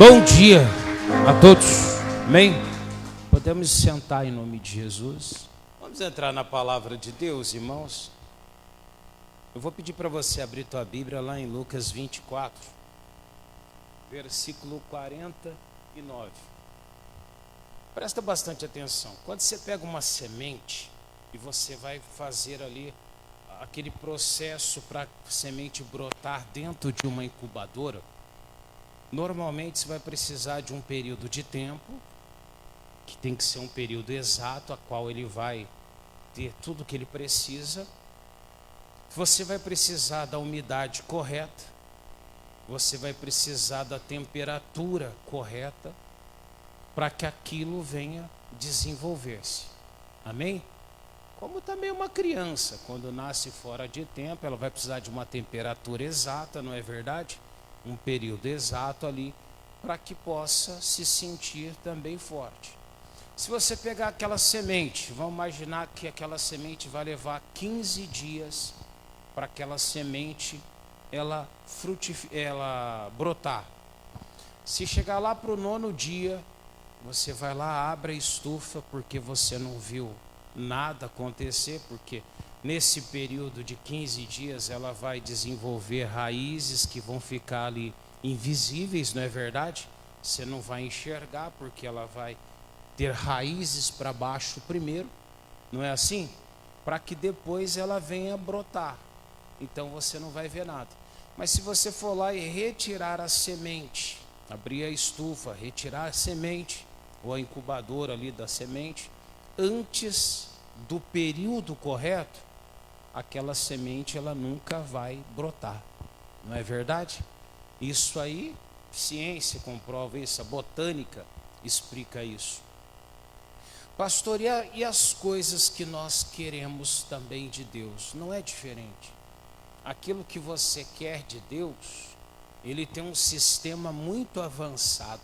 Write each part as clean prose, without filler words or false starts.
Bom dia a todos, amém? Podemos sentar em nome de Jesus. Vamos entrar na palavra de Deus, irmãos. Eu vou pedir para você abrir tua Bíblia lá em Lucas 24, versículo 49. Presta bastante atenção. Quando você pega uma semente e você vai fazer ali aquele processo para a semente brotar dentro de uma incubadora, normalmente você vai precisar de um período de tempo, que tem que ser um período exato, a qual ele vai ter tudo o que ele precisa. Você vai precisar da umidade correta, você vai precisar da temperatura correta, para que aquilo venha desenvolver-se. Amém? Como também uma criança, quando nasce fora de tempo, ela vai precisar de uma temperatura exata, não é verdade? Um período exato ali, para que possa se sentir também forte. Se você pegar aquela semente, vamos imaginar que aquela semente vai levar 15 dias para aquela semente ela brotar. Se chegar lá para o 9º dia, você vai lá, abre a estufa, porque você não viu nada acontecer, porque nesse período de 15 dias ela vai desenvolver raízes que vão ficar ali invisíveis, não é verdade? Você não vai enxergar, porque ela vai ter raízes para baixo primeiro, não é assim? Para que depois ela venha brotar. Então você não vai ver nada. Mas se você for lá e retirar a semente, abrir a estufa, retirar a semente, ou a incubadora ali da semente, antes do período correto, aquela semente ela nunca vai brotar, não é verdade? Isso aí, ciência comprova isso, a botânica explica isso. Pastor, e as coisas que nós queremos também de Deus? Não é diferente. Aquilo que você quer de Deus, ele tem um sistema muito avançado,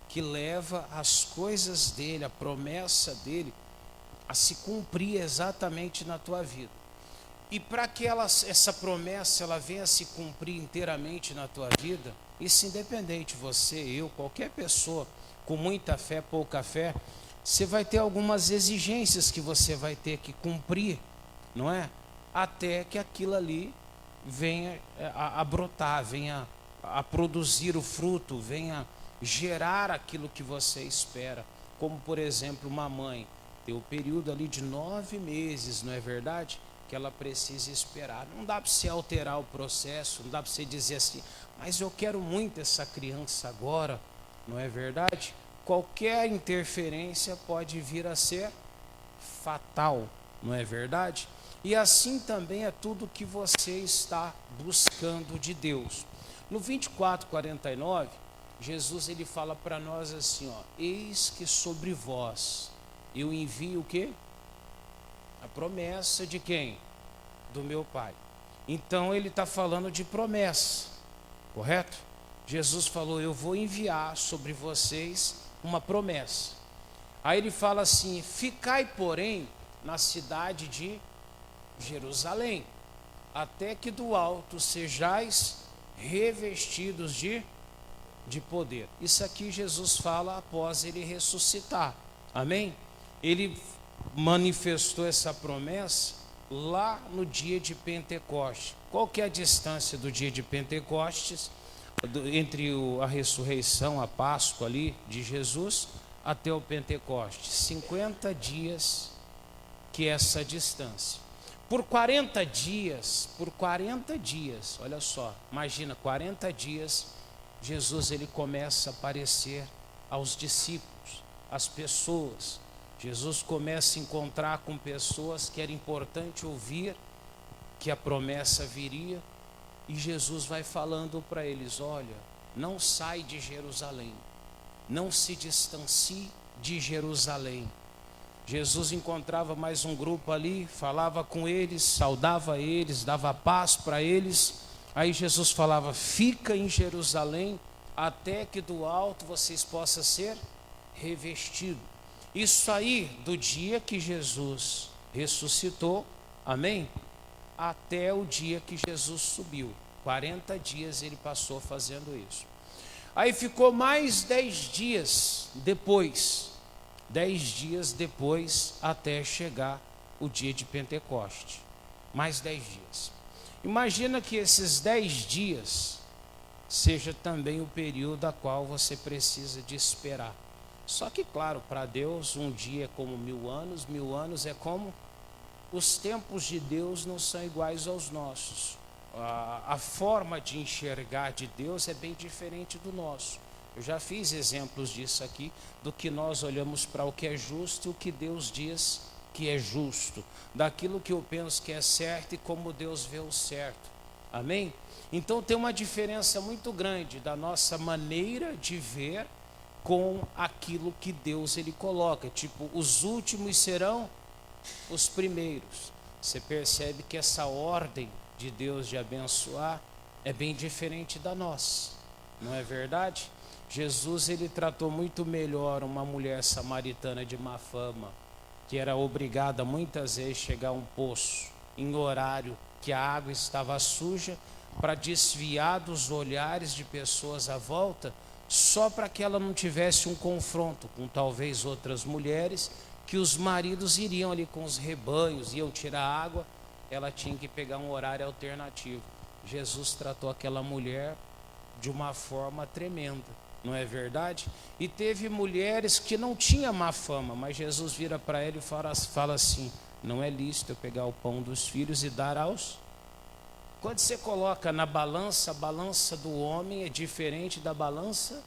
que leva as coisas dele, a promessa dele, a se cumprir exatamente na tua vida. E para que essa promessa ela venha a se cumprir inteiramente na tua vida, isso independente, você, eu, qualquer pessoa, com muita fé, pouca fé, você vai ter algumas exigências que você vai ter que cumprir, não é? Até que aquilo ali venha a brotar, venha a produzir o fruto, venha gerar aquilo que você espera. Como, por exemplo, uma mãe tem o período ali de 9 meses, não é verdade? Que ela precisa esperar. Não dá para você alterar o processo, não dá para você dizer assim, mas eu quero muito essa criança agora, não é verdade? Qualquer interferência pode vir a ser fatal, não é verdade? E assim também é tudo que você está buscando de Deus. No 24:49, Jesus ele fala para nós assim, ó: eis que sobre vós eu envio o quê? A promessa de quem? Do meu Pai. Então ele está falando de promessa, correto? Jesus falou: eu vou enviar sobre vocês uma promessa. Aí ele fala assim: ficai, porém, na cidade de Jerusalém, até que do alto sejais revestidos de poder. Isso aqui Jesus fala após ele ressuscitar, amém? Ele manifestou essa promessa lá no dia de Pentecostes. Qual que é a distância do dia de Pentecostes, entre a ressurreição, a Páscoa ali de Jesus, até o Pentecostes? 50 dias, que é essa distância. Por 40 dias, olha só, imagina, 40 dias, Jesus ele começa a aparecer aos discípulos, às pessoas. Jesus começa a encontrar com pessoas que era importante ouvir que a promessa viria, e Jesus vai falando para eles: olha, não sai de Jerusalém, não se distancie de Jerusalém. Jesus encontrava mais um grupo ali, falava com eles, saudava eles, dava paz para eles. Aí Jesus falava: fica em Jerusalém, até que do alto vocês possam ser revestidos. Isso aí do dia que Jesus ressuscitou, amém? Até o dia que Jesus subiu. 40 dias ele passou fazendo isso. Aí ficou mais 10 dias depois, 10 dias depois, até chegar o dia de Pentecoste. Mais 10 dias. Imagina que esses 10 dias seja também o período a qual você precisa de esperar. Só que, claro, para Deus, um dia é como 1000 anos é como... Os tempos de Deus não são iguais aos nossos. A forma de enxergar de Deus é bem diferente do nosso. Eu já fiz exemplos disso aqui, do que nós olhamos para o que é justo e o que Deus diz que é justo, daquilo que eu penso que é certo e como Deus vê o certo. Amém? Então tem uma diferença muito grande da nossa maneira de ver com aquilo que Deus ele coloca. Tipo, os últimos serão os primeiros. Você percebe que essa ordem de Deus de abençoar é bem diferente da nossa, não é verdade? Jesus ele tratou muito melhor uma mulher samaritana de má fama, que era obrigada muitas vezes a chegar a um poço em horário que a água estava suja, para desviar dos olhares de pessoas à volta, só para que ela não tivesse um confronto com talvez outras mulheres, que os maridos iriam ali com os rebanhos, iam tirar água, ela tinha que pegar um horário alternativo. Jesus tratou aquela mulher de uma forma tremenda, não é verdade? E teve mulheres que não tinham má fama, mas Jesus vira para ela e fala assim: não é lícito eu pegar o pão dos filhos e dar aos... Quando você coloca na balança, a balança do homem é diferente da balança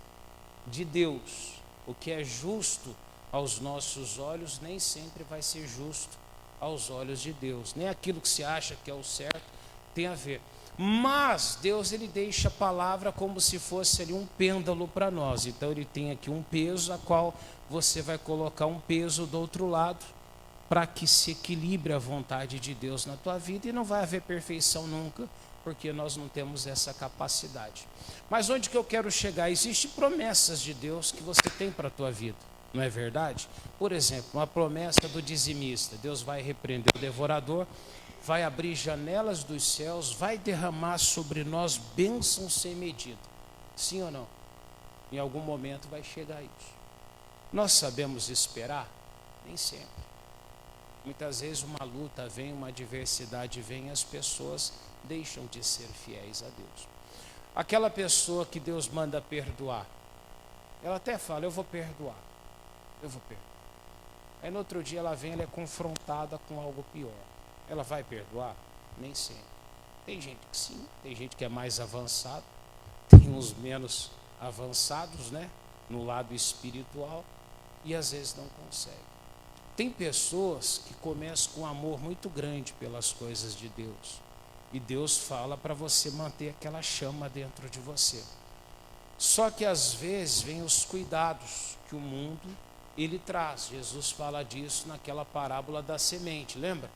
de Deus. O que é justo aos nossos olhos nem sempre vai ser justo aos olhos de Deus. Nem aquilo que se acha que é o certo tem a ver. Mas Deus ele deixa a palavra como se fosse ali um pêndulo para nós. Então ele tem aqui um peso a qual você vai colocar um peso do outro lado, para que se equilibre a vontade de Deus na tua vida, e não vai haver perfeição nunca, porque nós não temos essa capacidade. Mas onde que eu quero chegar? Existem promessas de Deus que você tem para a tua vida, não é verdade? Por exemplo, uma promessa do dizimista: Deus vai repreender o devorador, vai abrir janelas dos céus, vai derramar sobre nós bênçãos sem medida. Sim ou não? Em algum momento vai chegar isso. Nós sabemos esperar? Nem sempre. Muitas vezes uma luta vem, uma adversidade vem, e as pessoas deixam de ser fiéis a Deus. Aquela pessoa que Deus manda perdoar, ela até fala: eu vou perdoar, eu vou perdoar. Aí no outro dia ela vem, ela é confrontada com algo pior. Ela vai perdoar? Nem sempre. Tem gente que sim, tem gente que é mais avançado, tem uns menos avançados, né, no lado espiritual, e às vezes não consegue. Tem pessoas que começam com um amor muito grande pelas coisas de Deus, e Deus fala para você manter aquela chama dentro de você. Só que às vezes vem os cuidados que o mundo ele traz. Jesus fala disso naquela parábola da semente, lembra?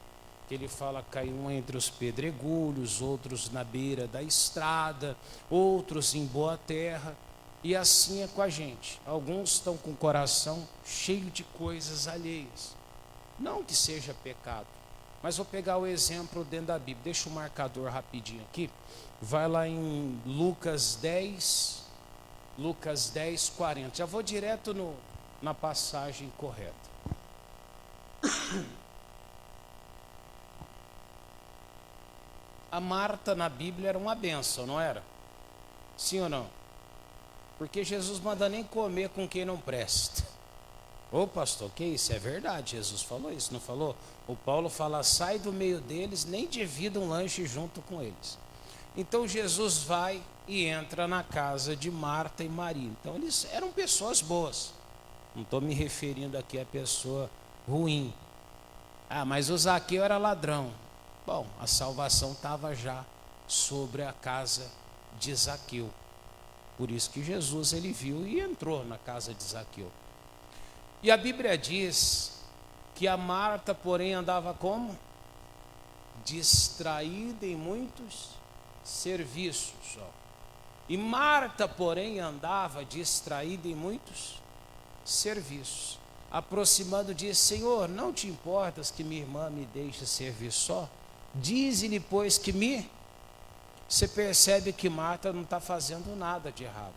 Que ele fala: caiu um entre os pedregulhos, outros na beira da estrada, outros em boa terra. E assim é com a gente. Alguns estão com o coração cheio de coisas alheias. Não que seja pecado, mas vou pegar o exemplo dentro da Bíblia. Deixa o marcador rapidinho aqui. Vai lá em Lucas 10, 40. Já vou direto na passagem correta. A Marta na Bíblia era uma bênção, não era? Sim ou não? Porque Jesus manda nem comer com quem não presta. Ô pastor, que isso? É verdade, Jesus falou isso, não falou? O Paulo fala: sai do meio deles, nem divida um lanche junto com eles. Então Jesus vai e entra na casa de Marta e Maria. Então eles eram pessoas boas. Não estou me referindo aqui a pessoa ruim. Ah, mas o Zaqueu era ladrão. Bom, a salvação estava já sobre a casa de Zaqueu. Por isso que Jesus ele viu e entrou na casa de Zaqueu. E a Bíblia diz que a Marta, porém, andava como? Distraída em muitos serviços. Ó. E Marta, porém, andava distraída em muitos serviços. Aproximando, disse: Senhor, não te importas que minha irmã me deixe servir só? Dize-lhe, pois, que me... Você percebe que Marta não está fazendo nada de errado.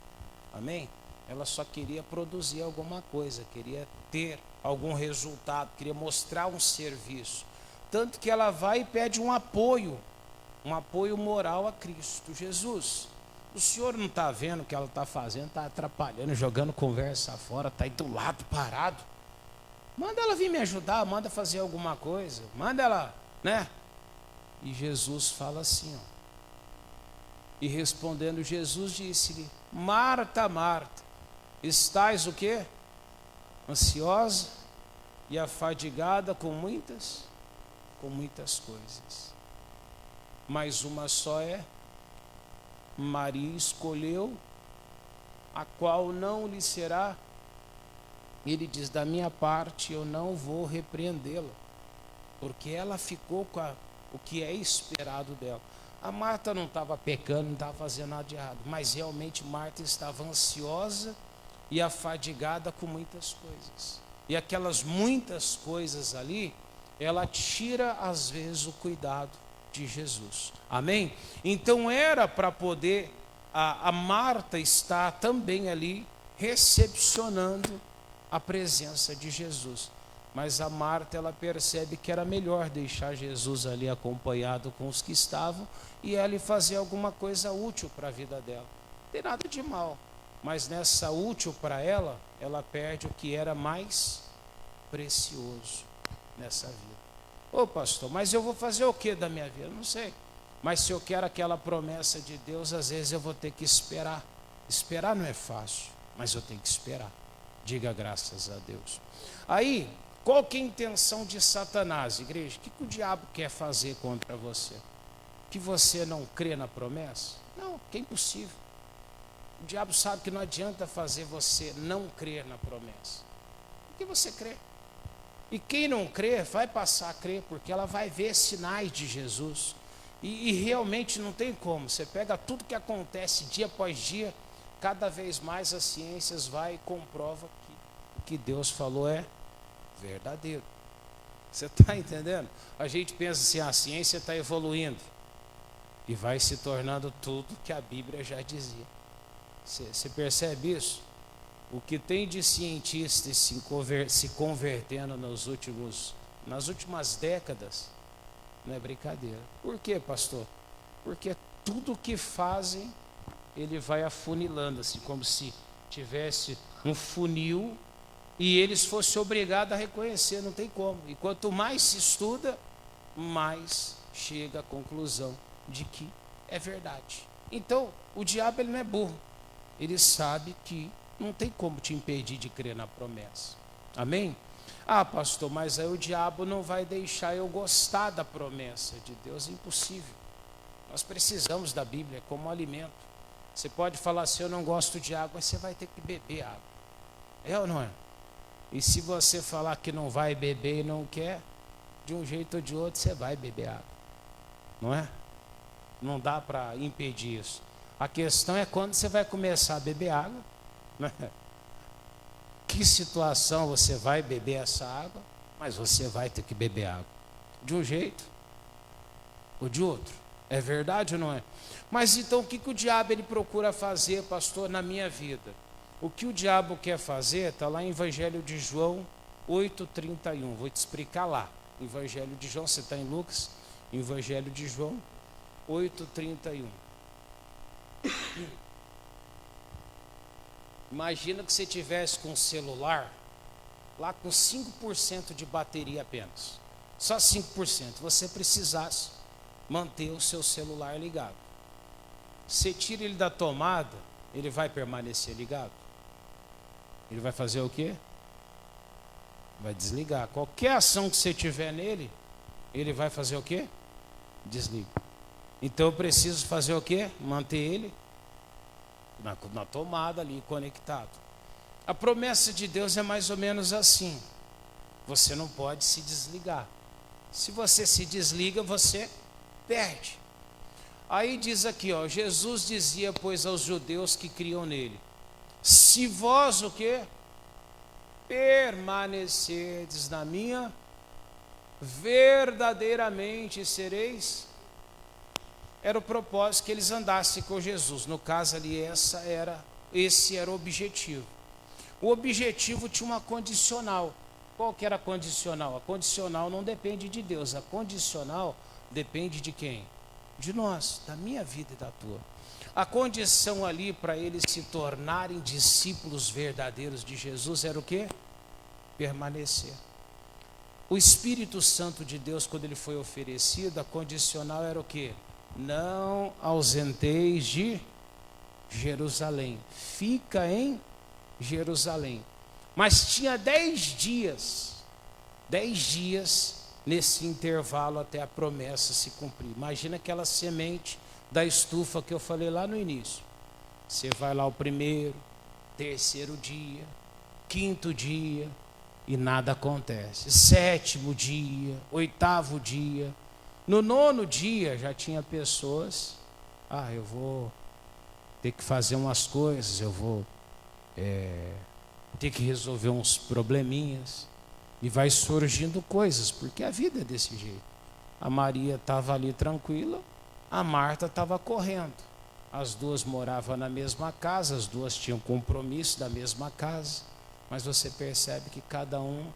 Amém? Ela só queria produzir alguma coisa, queria ter algum resultado, queria mostrar um serviço. Tanto que ela vai e pede um apoio moral a Cristo Jesus. O senhor não está vendo o que ela está fazendo, está atrapalhando, jogando conversa fora, está aí do lado parado. Manda ela vir me ajudar, manda fazer alguma coisa, manda ela, né? E Jesus fala assim, ó. E respondendo Jesus disse-lhe: Marta, Marta, estás o quê? Ansiosa e afadigada com muitas coisas. Mas uma só é. Maria escolheu a qual não lhe será. Ele diz: da minha parte eu não vou repreendê-la, porque ela ficou com o que é esperado dela. A Marta não estava pecando, não estava fazendo nada de errado, mas realmente Marta estava ansiosa e afadigada com muitas coisas. E aquelas muitas coisas ali, ela tira às vezes o cuidado de Jesus. Amém? Então era para poder a Marta estar também ali recepcionando a presença de Jesus. Mas a Marta, ela percebe que era melhor deixar Jesus ali acompanhado com os que estavam e ela fazer alguma coisa útil para a vida dela. Não tem nada de mal, mas nessa útil para ela, ela perde o que era mais precioso nessa vida. Ô pastor, mas eu vou fazer o que da minha vida? Não sei. Mas se eu quero aquela promessa de Deus, às vezes eu vou ter que esperar. Esperar não é fácil, mas eu tenho que esperar. Diga graças a Deus. Aí, qual que é a intenção de Satanás, igreja? O que o diabo quer fazer contra você? Que você não crê na promessa? Não, que é impossível. O diabo sabe que não adianta fazer você não crer na promessa. Porque você crê. E quem não crê vai passar a crer, porque ela vai ver sinais de Jesus. E realmente não tem como. Você pega tudo que acontece dia após dia, cada vez mais as ciências vai e comprova que o que Deus falou é verdadeiro. Você está entendendo? A gente pensa assim, a ciência está evoluindo e vai se tornando tudo que a Bíblia já dizia. Você percebe isso? O que tem de cientistas se convertendo nas últimas décadas não é brincadeira. Por quê, pastor? Porque tudo que fazem, ele vai afunilando, assim, como se tivesse um funil e eles fossem obrigados a reconhecer, não tem como. E quanto mais se estuda, mais chega à conclusão de que é verdade. Então, o diabo, ele não é burro. Ele sabe que não tem como te impedir de crer na promessa. Amém? Ah, pastor, mas aí o diabo não vai deixar eu gostar da promessa de Deus. É impossível. Nós precisamos da Bíblia como alimento. Você pode falar assim, eu não gosto de água, mas você vai ter que beber água. É ou não é? E se você falar que não vai beber e não quer, de um jeito ou de outro você vai beber água. Não é? Não dá para impedir isso. A questão é quando você vai começar a beber água. Né? Que situação você vai beber essa água, mas você vai ter que beber água. De um jeito ou de outro. É verdade ou não é? Mas então o que o diabo ele procura fazer, pastor, na minha vida? O que o diabo quer fazer está lá em Evangelho de João 8,31. Vou te explicar lá. Evangelho de João, você está em Lucas? Evangelho de João 8,31. Imagina que você tivesse com um celular lá com 5% de bateria apenas. Só 5%. Você precisasse manter o seu celular ligado. Você tira ele da tomada, ele vai permanecer ligado? Ele vai fazer o quê? Vai desligar. Qualquer ação que você tiver nele, ele vai fazer o quê? Desliga. Então eu preciso fazer o quê? Manter ele na tomada ali, conectado. A promessa de Deus é mais ou menos assim. Você não pode se desligar. Se você se desliga, você perde. Aí diz aqui, ó, Jesus dizia, pois, aos judeus que criam nele: se vós o quê? Permanecerdes na minha, verdadeiramente sereis. Era o propósito que eles andassem com Jesus. No caso ali, essa era esse era o objetivo. O objetivo tinha uma condicional. Qual que era a condicional? A condicional não depende de Deus, a condicional depende de quem? De nós, da minha vida e da tua. A condição ali para eles se tornarem discípulos verdadeiros de Jesus era o quê? Permanecer. O Espírito Santo de Deus, quando ele foi oferecido, a condicional era o quê? Não ausenteis de Jerusalém. Fica em Jerusalém. Mas tinha 10 dias nesse intervalo até a promessa se cumprir. Imagina aquela semente da estufa que eu falei lá no início. Você vai lá o primeiro, terceiro dia, quinto dia, e nada acontece. Sétimo dia, oitavo dia. No nono dia já tinha pessoas, eu vou ter que fazer umas coisas, eu vou ter que resolver uns probleminhas. E vai surgindo coisas, porque a vida é desse jeito. A Maria estava ali tranquila, a Marta estava correndo. As duas moravam na mesma casa, as duas tinham compromisso da mesma casa. Mas você percebe que cada um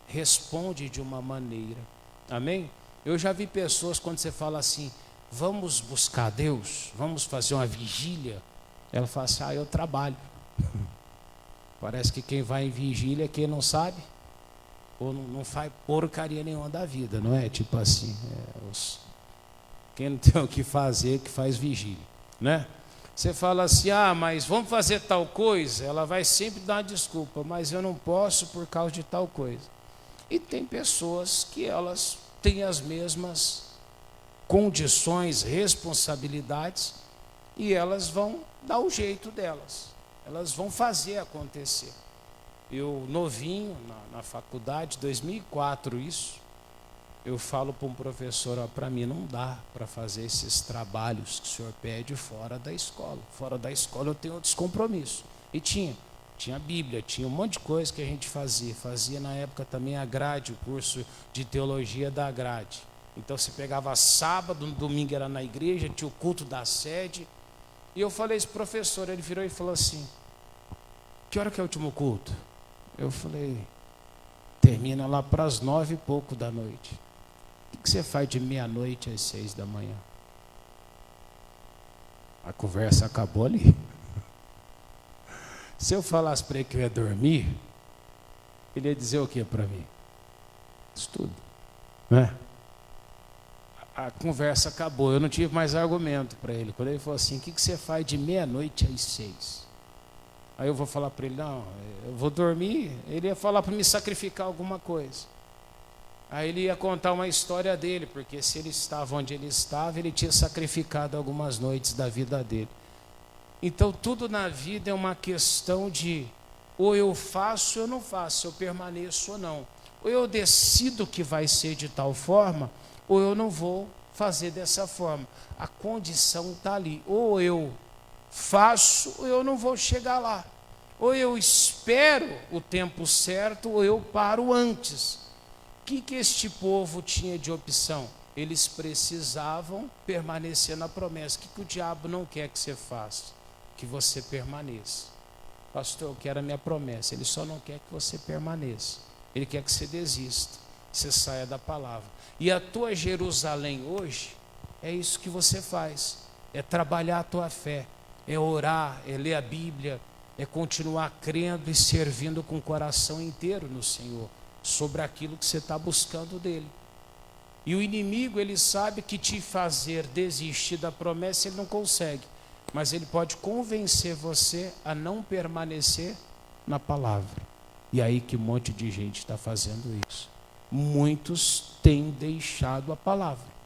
responde de uma maneira. Amém? Eu já vi pessoas, quando você fala assim, vamos buscar Deus, vamos fazer uma vigília, ela fala assim, eu trabalho. Parece que quem vai em vigília é quem não sabe, ou não faz porcaria nenhuma da vida, não é? Tipo assim, quem não tem o que fazer, que faz vigília, né? Você fala assim, mas vamos fazer tal coisa, ela vai sempre dar uma desculpa, mas eu não posso por causa de tal coisa. E tem pessoas que elas têm as mesmas condições, responsabilidades, e elas vão dar o jeito delas, elas vão fazer acontecer. Eu novinho, na faculdade, 2004 isso, eu falo para um professor, para mim não dá para fazer esses trabalhos que o senhor pede fora da escola. Fora da escola eu tenho outros compromissos. E tinha Bíblia, tinha um monte de coisa que a gente fazia. Fazia na época também a grade, o curso de teologia da grade. Então você pegava sábado, no domingo era na igreja, tinha o culto da sede. E eu falei isso para o professor, ele virou e falou assim, que hora que é o último culto? Eu falei, termina lá para as 9 e pouco da noite. O que você faz de meia-noite às 6 da manhã? A conversa acabou ali. Se eu falasse para ele que eu ia dormir, ele ia dizer o que para mim? Estudo, né? A conversa acabou, eu não tive mais argumento para ele. Quando ele falou assim, o que você faz de meia-noite às 6? Aí eu vou falar para ele, não, eu vou dormir. Ele ia falar para me sacrificar alguma coisa. Aí ele ia contar uma história dele, porque se ele estava onde ele estava, ele tinha sacrificado algumas noites da vida dele. Então tudo na vida é uma questão de, ou eu faço ou eu não faço, eu permaneço ou não. Ou eu decido que vai ser de tal forma, ou eu não vou fazer dessa forma. A condição está ali, ou eu faço ou eu não vou chegar lá. Ou eu espero o tempo certo, ou eu paro antes. O que este povo tinha de opção? Eles precisavam permanecer na promessa. O que o diabo não quer que você faça? Que você permaneça. Pastor, eu quero a minha promessa. Ele só não quer que você permaneça. Ele quer que você desista, você saia da palavra. E a tua Jerusalém hoje, é isso que você faz. É trabalhar a tua fé. É orar, é ler a Bíblia, é continuar crendo e servindo com o coração inteiro no Senhor, sobre aquilo que você está buscando dele. E o inimigo, ele sabe que te fazer desistir da promessa, ele não consegue, mas ele pode convencer você a não permanecer na palavra. E aí que um monte de gente está fazendo isso. Muitos têm deixado a palavra.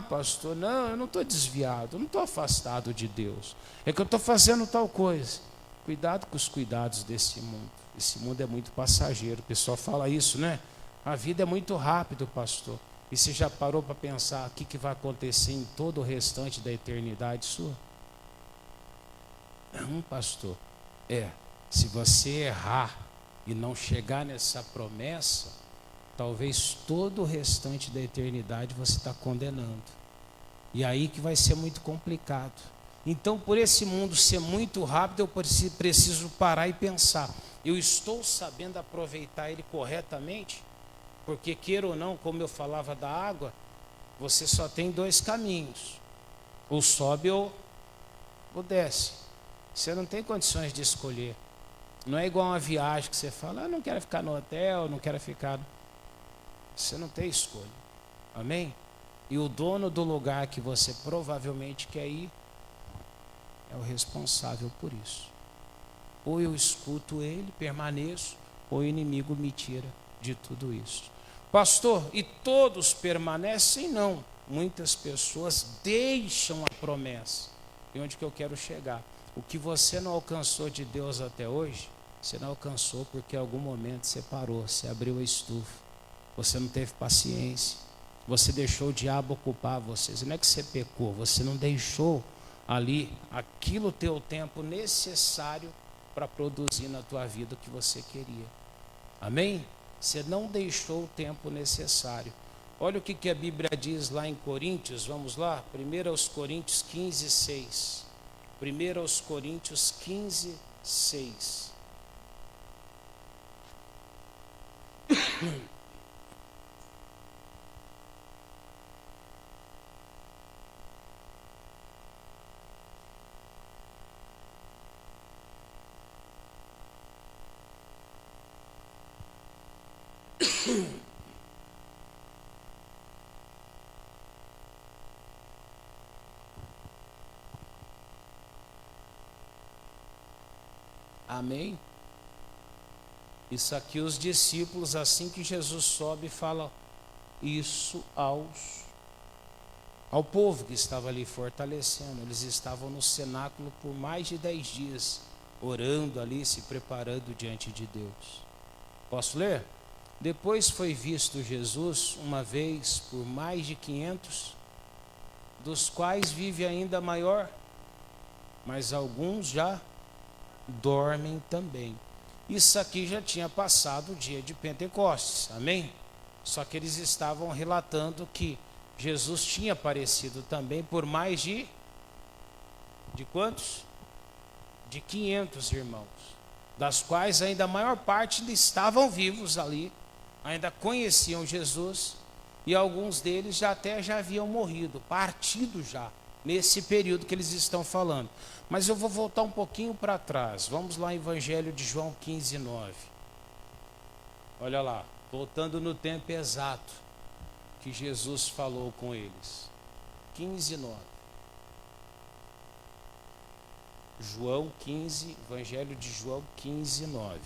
Pastor, não, eu não estou desviado, eu não estou afastado de Deus. É que eu estou fazendo tal coisa. Cuidado com os cuidados desse mundo. Esse mundo é muito passageiro. O pessoal fala isso, né? A vida é muito rápido, pastor. E você já parou para pensar o que vai acontecer em todo o restante da eternidade sua? Não, pastor. Se você errar e não chegar nessa promessa, talvez todo o restante da eternidade você está condenando. E aí que vai ser muito complicado. Então, por esse mundo ser muito rápido, eu preciso parar e pensar. Eu estou sabendo aproveitar ele corretamente? Porque, queira ou não, como eu falava da água, você só tem dois caminhos. Ou sobe ou desce. Você não tem condições de escolher. Não é igual uma viagem que você fala, eu não quero ficar no hotel, não quero ficar... Você não tem escolha. Amém? E o dono do lugar que você provavelmente quer ir é o responsável por isso. Ou eu escuto ele, permaneço, ou o inimigo me tira de tudo isso. Pastor, e todos permanecem? Não. Muitas pessoas deixam a promessa. E onde que eu quero chegar? O que você não alcançou de Deus até hoje, você não alcançou porque em algum momento você parou, você abriu a estufa, você não teve paciência, você deixou o diabo ocupar você. Não é que você pecou, você não deixou ali aquilo ter o tempo necessário para produzir na tua vida o que você queria. Amém? Você não deixou o tempo necessário. Olha o que a Bíblia diz lá em Coríntios, vamos lá, 1 Coríntios 15, 6. 1 Coríntios 15, 6. Amém? Isso aqui os discípulos, assim que Jesus sobe, falam isso ao povo que estava ali fortalecendo. Eles estavam no cenáculo por mais de 10 dias, orando ali, se preparando diante de Deus. Posso ler? Depois foi visto Jesus uma vez por mais de 500, dos quais vive ainda maior, mas alguns já dormem também. Isso aqui já tinha passado o dia de Pentecostes, amém? Só que eles estavam relatando que Jesus tinha aparecido também por mais de quantos? De 500 irmãos, das quais ainda a maior parte estavam vivos ali, ainda conheciam Jesus, e alguns deles já haviam morrido, partido já, nesse período que eles estão falando. Mas eu vou voltar um pouquinho para trás. Vamos lá, Evangelho de João 15, 9. Olha lá, voltando no tempo exato que Jesus falou com eles. 15, 9. João 15, Evangelho de João 15, 9.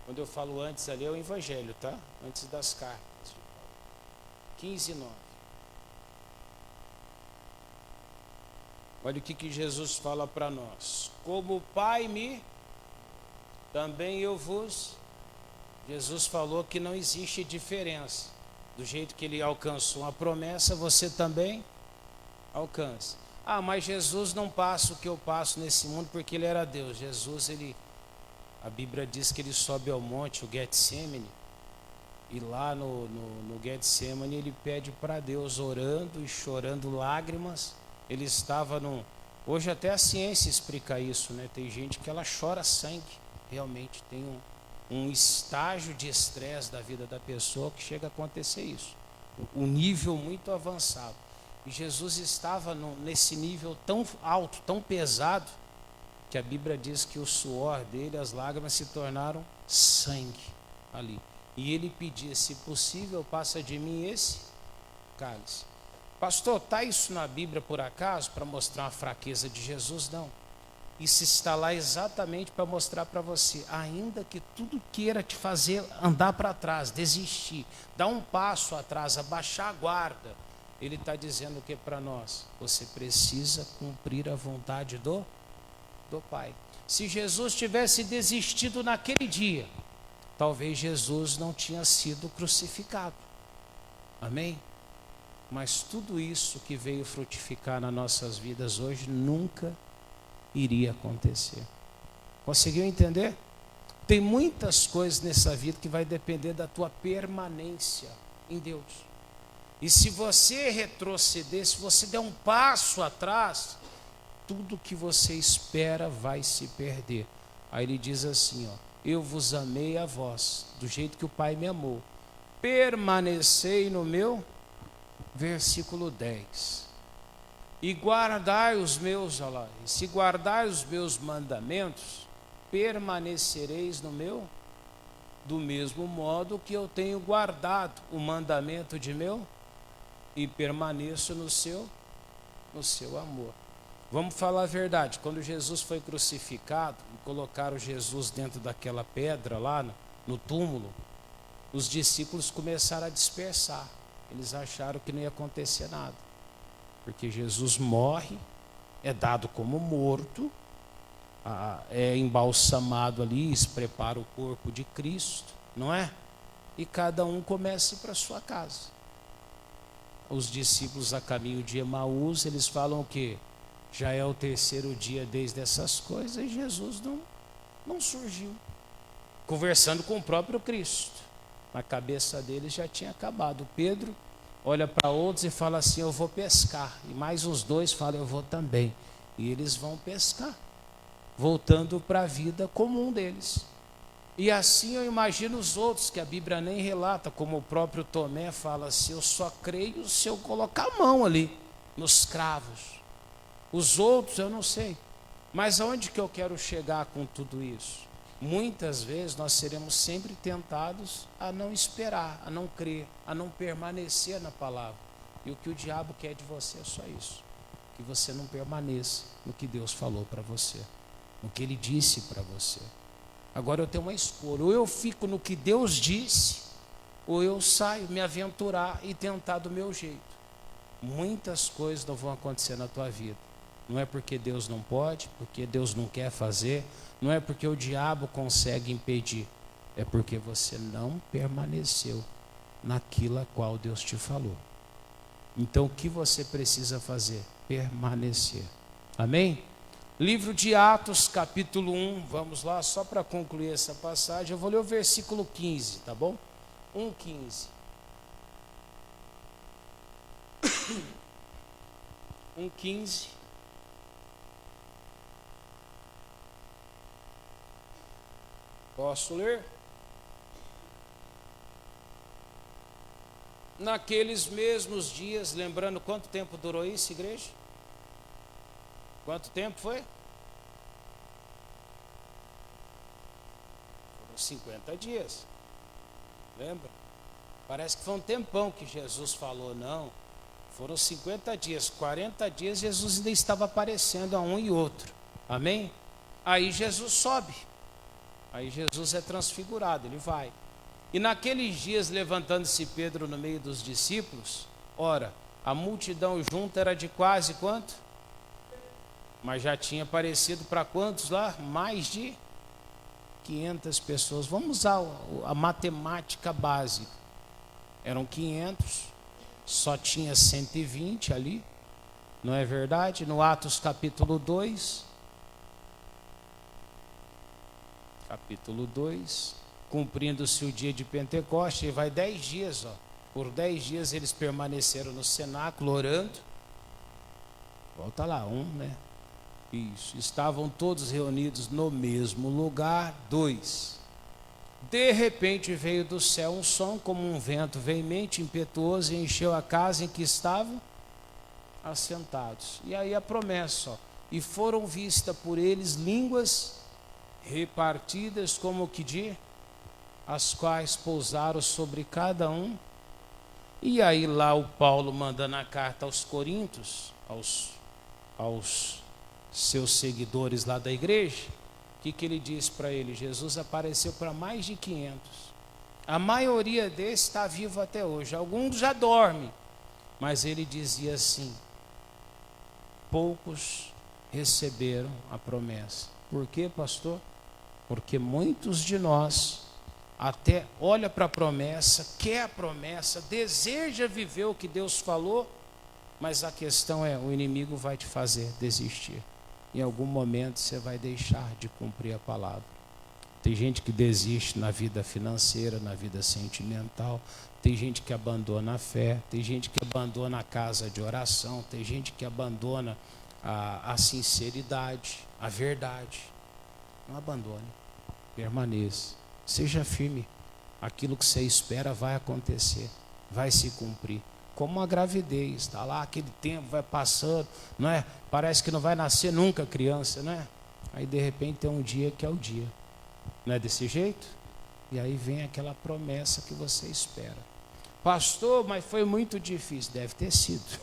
Quando eu falo antes ali é o Evangelho, tá? Antes das cartas. 15, 9. Olha o que Jesus fala para nós. Como o Pai me, também eu vos. Jesus falou que não existe diferença. Do jeito que ele alcançou a promessa, você também alcança. Ah, mas Jesus não passa o que eu passo nesse mundo porque ele era Deus. Jesus, a Bíblia diz que ele sobe ao monte, o Getsemane, e lá no Getsemane ele pede para Deus, orando e chorando lágrimas. Ele estava hoje até a ciência explica isso, né? Tem gente que ela chora sangue, realmente tem um estágio de estresse da vida da pessoa que chega a acontecer isso, um nível muito avançado. E Jesus estava nesse nível tão alto, tão pesado, que a Bíblia diz que o suor dele, as lágrimas se tornaram sangue ali. E ele pedia, se possível, passa de mim esse cálice. Pastor, está isso na Bíblia por acaso para mostrar a fraqueza de Jesus? Não. Isso está lá exatamente para mostrar para você, ainda que tudo queira te fazer andar para trás, desistir, dar um passo atrás, abaixar a guarda, ele está dizendo o que para nós? Você precisa cumprir a vontade do Pai. Se Jesus tivesse desistido naquele dia, talvez Jesus não tinha sido crucificado. Amém? Mas tudo isso que veio frutificar nas nossas vidas hoje nunca iria acontecer. Conseguiu entender? Tem muitas coisas nessa vida que vai depender da tua permanência em Deus. E se você retroceder, se você der um passo atrás, tudo que você espera vai se perder. Aí ele diz assim, ó: eu vos amei a vós, do jeito que o Pai me amou. Permanecei no meu, versículo 10. E guardai os meus, olha lá, e se guardai os meus mandamentos, permanecereis no meu, do mesmo modo que eu tenho guardado o mandamento de meu, e permaneço no seu amor. Vamos falar a verdade, quando Jesus foi crucificado, e colocaram Jesus dentro daquela pedra lá no túmulo, os discípulos começaram a dispersar, eles acharam que não ia acontecer nada, porque Jesus morre, é dado como morto, é embalsamado ali, se prepara o corpo de Cristo, não é? E cada um começa a ir para sua casa. Os discípulos a caminho de Emaús, eles falam que já é o terceiro dia desde essas coisas e Jesus não surgiu. Conversando com o próprio Cristo, na cabeça deles já tinha acabado. Pedro olha para outros e fala assim: eu vou pescar. E mais uns dois falam: eu vou também. E eles vão pescar, voltando para a vida comum deles. E assim eu imagino os outros, que a Bíblia nem relata, como o próprio Tomé fala assim: eu só creio se eu colocar a mão ali, nos cravos. Os outros eu não sei. Mas aonde que eu quero chegar com tudo isso? Muitas vezes nós seremos sempre tentados a não esperar, a não crer, a não permanecer na palavra. E o que o diabo quer de você é só isso: que você não permaneça no que Deus falou para você, no que Ele disse para você. Agora eu tenho uma escolha: ou eu fico no que Deus disse, ou eu saio, me aventurar e tentar do meu jeito. Muitas coisas não vão acontecer na tua vida. Não é porque Deus não pode, porque Deus não quer fazer, não é porque o diabo consegue impedir, é porque você não permaneceu naquilo a qual Deus te falou. Então o que você precisa fazer? Permanecer. Amém? Livro de Atos, capítulo 1, vamos lá, só para concluir essa passagem, eu vou ler o versículo 15, tá bom? 1,15. 1,15. Posso ler? Naqueles mesmos dias, lembrando quanto tempo durou isso, igreja? Quanto tempo foi? Foram 50 dias. Lembra? Parece que foi um tempão que Jesus falou, não. Foram 50 dias, 40 dias Jesus ainda estava aparecendo a um e outro. Amém? Aí Jesus sobe. Aí Jesus é transfigurado, ele vai. E naqueles dias, levantando-se Pedro no meio dos discípulos, ora, a multidão junta era de quase quanto? Mas já tinha aparecido para quantos lá? Mais de 500 pessoas. Vamos usar a matemática básica. Eram 500, só tinha 120 ali, não é verdade? No Atos capítulo 2, cumprindo-se o dia de Pentecoste, e vai 10 dias, ó. Por 10 dias eles permaneceram no cenáculo orando. Volta lá, né? Isso, estavam todos reunidos no mesmo lugar. 2. De repente veio do céu um som como um vento veemente, impetuoso, e encheu a casa em que estavam assentados. E aí a promessa, ó: e foram vistas por eles línguas repartidas como que de, as quais pousaram sobre cada um. E aí lá o Paulo manda na carta aos Coríntios, aos seus seguidores lá da igreja, o que ele diz para ele? Jesus apareceu para mais de 500. A maioria desses está vivo até hoje. Alguns já dormem. Mas ele dizia assim: poucos receberam a promessa. Por quê, pastor? Porque muitos de nós até olha para a promessa, quer a promessa, deseja viver o que Deus falou, mas a questão é: o inimigo vai te fazer desistir. Em algum momento você vai deixar de cumprir a palavra. Tem gente que desiste na vida financeira, na vida sentimental. Tem gente que abandona a fé. Tem gente que abandona a casa de oração. Tem gente que abandona a sinceridade, a verdade. Não abandone. Permaneça. Seja firme. Aquilo que você espera vai acontecer. Vai se cumprir. Como a gravidez. Está lá, aquele tempo vai passando. Não é? Parece que não vai nascer nunca criança, não é? Aí de repente tem um dia que é o dia. Não é desse jeito? E aí vem aquela promessa que você espera. Pastor, mas foi muito difícil. Deve ter sido.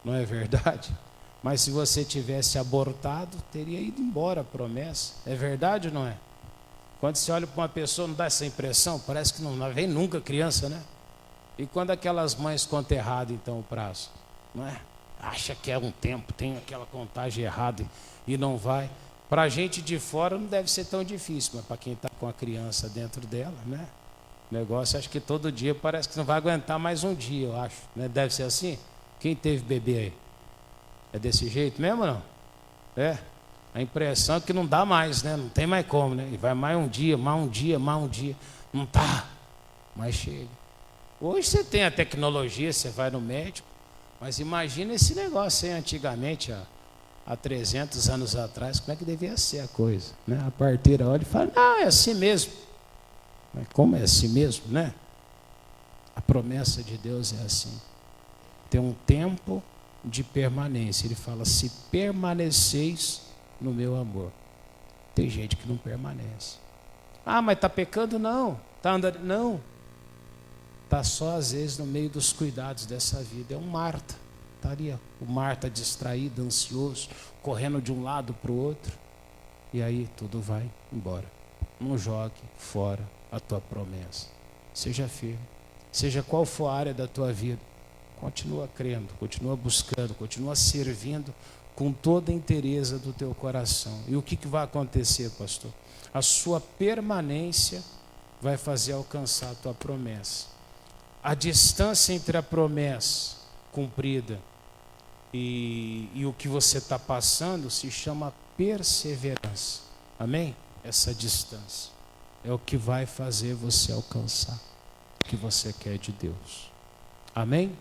Não é verdade? Mas se você tivesse abortado, teria ido embora a promessa. É verdade ou não é? Quando você olha para uma pessoa, não dá essa impressão? Parece que não vem nunca criança, né? E quando aquelas mães contam errado, então, o prazo? Não é? Acha que é um tempo, tem aquela contagem errada e não vai. Para a gente de fora não deve ser tão difícil, mas para quem está com a criança dentro dela, né? O negócio, acho que todo dia parece que não vai aguentar mais um dia, eu acho. Né? Deve ser assim? Quem teve bebê aí? É desse jeito mesmo ou não? É. A impressão é que não dá mais, né? Não tem mais como, né? E vai mais um dia, mais um dia, mais um dia. Não tá, mas chega. Hoje você tem a tecnologia, você vai no médico, mas imagina esse negócio aí antigamente, há 300 anos atrás, como é que devia ser a coisa, né? A parteira olha e fala, não, é assim mesmo. Mas como é assim mesmo, né? A promessa de Deus é assim. Tem um tempo de permanência. Ele fala, se permaneceis no meu amor. Tem gente que não permanece. Ah, mas está pecando? Não. Está andando? Não. Está só às vezes no meio dos cuidados dessa vida. É um Marta. Estaria o Marta distraído, ansioso, correndo de um lado para o outro. E aí tudo vai embora. Não jogue fora a tua promessa. Seja firme. Seja qual for a área da tua vida. Continua crendo, continua buscando, continua servindo com toda a inteireza do teu coração. E o que vai acontecer, pastor? A sua permanência vai fazer alcançar a tua promessa. A distância entre a promessa cumprida e o que você está passando se chama perseverança. Amém? Essa distância é o que vai fazer você alcançar o que você quer de Deus. Amém?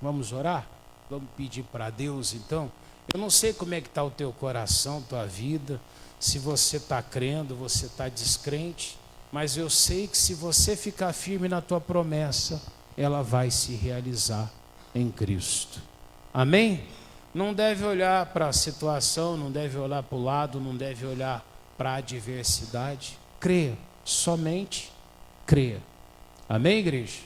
Vamos orar? Vamos pedir para Deus então? Eu não sei como é que está o teu coração, tua vida, se você está crendo, você está descrente, mas eu sei que se você ficar firme na tua promessa, ela vai se realizar em Cristo. Amém? Não deve olhar para a situação, não deve olhar para o lado, não deve olhar para a adversidade. Creia, somente creia. Amém, igreja?